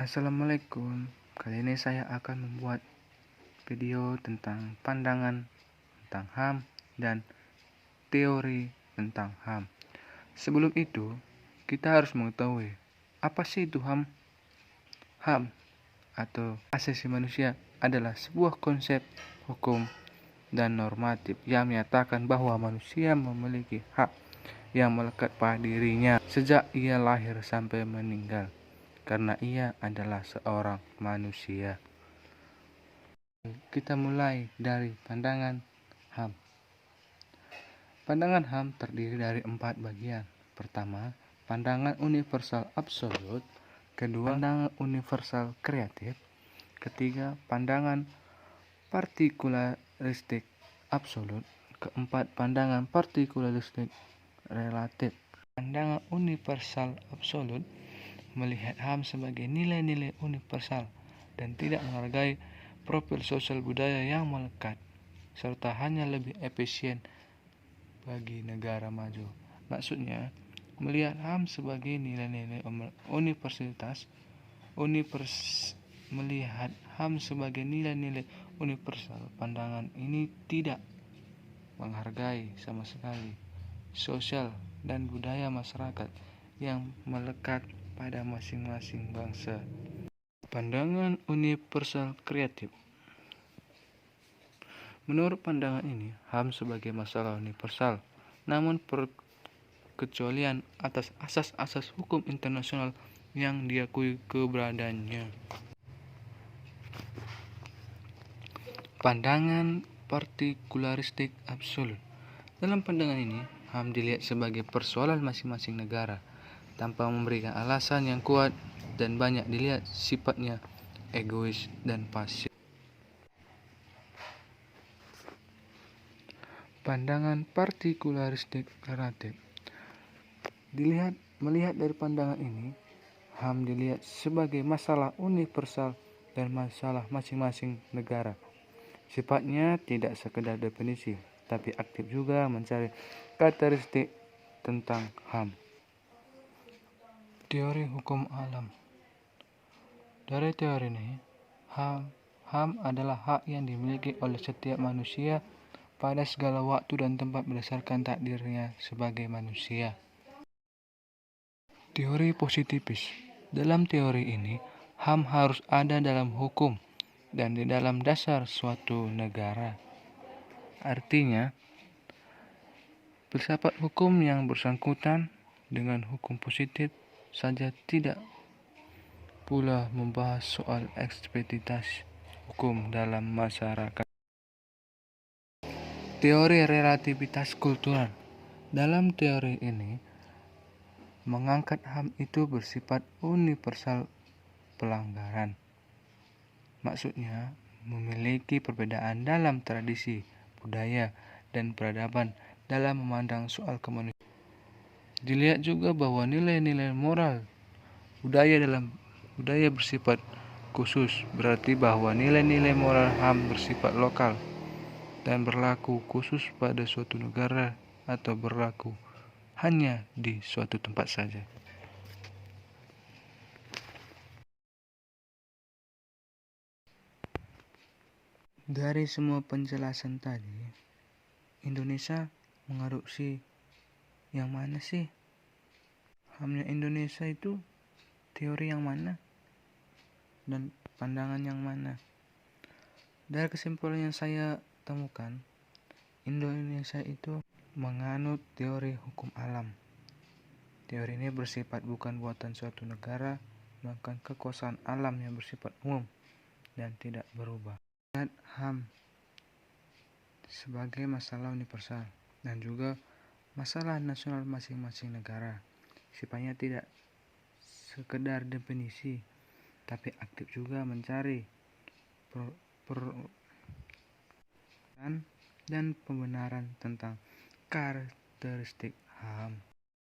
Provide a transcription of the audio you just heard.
Assalamualaikum. Kali ini saya akan membuat video tentang pandangan tentang HAM dan teori tentang HAM. Sebelum itu, kita harus mengetahui apa sih itu HAM? HAM atau asasi manusia adalah sebuah konsep hukum dan normatif yang menyatakan bahwa manusia memiliki hak yang melekat pada dirinya sejak ia lahir sampai meninggal, karena ia adalah seorang manusia. Kita mulai dari pandangan HAM. Pandangan HAM terdiri dari 4 bagian. Pertama, pandangan universal absolut. Kedua, pandangan universal kreatif. Ketiga, pandangan partikularistik absolut. Keempat, pandangan partikularistik relatif. Pandangan universal absolut melihat HAM sebagai nilai-nilai universal dan tidak menghargai profil sosial budaya yang melekat, serta hanya lebih efisien bagi negara maju. Maksudnya, melihat HAM sebagai nilai-nilai melihat HAM sebagai nilai-nilai universal. Pandangan ini tidak menghargai sama sekali sosial dan budaya masyarakat yang melekat pada masing-masing bangsa. Pandangan universal kreatif. Menurut pandangan ini, HAM sebagai masalah universal, namun perkecualian atas asas-asas hukum internasional yang diakui keberadaannya. Pandangan partikularistik absolut. Dalam pandangan ini, HAM dilihat sebagai persoalan masing-masing negara, tanpa memberikan alasan yang kuat, dan banyak dilihat sifatnya egois dan pasif. Pandangan partikularistik relatif. Melihat dari pandangan ini, HAM dilihat sebagai masalah universal dan masalah masing-masing negara. Sifatnya tidak sekedar definisi, tapi aktif juga mencari karakteristik tentang HAM. Teori hukum alam. Dari teori ini, HAM adalah hak yang dimiliki oleh setiap manusia pada segala waktu dan tempat berdasarkan takdirnya sebagai manusia. Teori positifis. Dalam teori ini, HAM harus ada dalam hukum dan di dalam dasar suatu negara. Artinya, filsafat hukum yang bersangkutan dengan hukum positif saja tidak pula membahas soal ekspektasi hukum dalam masyarakat. Teori relativitas kultural. Dalam teori ini, mengangkat HAM itu bersifat universal pelanggaran. Maksudnya, memiliki perbedaan dalam tradisi, budaya, dan peradaban dalam memandang soal kemanusiaan. Dilihat juga bahwa nilai-nilai moral budaya bersifat khusus, berarti bahwa nilai-nilai moral HAM bersifat lokal dan berlaku khusus pada suatu negara atau berlaku hanya di suatu tempat saja. Dari semua penjelasan tadi, Indonesia mengadopsi yang mana sih? HAM-nya Indonesia itu teori yang mana? Dan pandangan yang mana? Dari kesimpulan yang saya temukan, Indonesia itu menganut teori hukum alam. Teori ini bersifat bukan buatan suatu negara, melainkan kekuasaan alam yang bersifat umum dan tidak berubah. Lihat HAM sebagai masalah universal dan juga masalah nasional masing-masing negara. Sifatnya tidak sekedar definisi, tapi aktif juga mencari dan pembenaran tentang karakteristik HAM.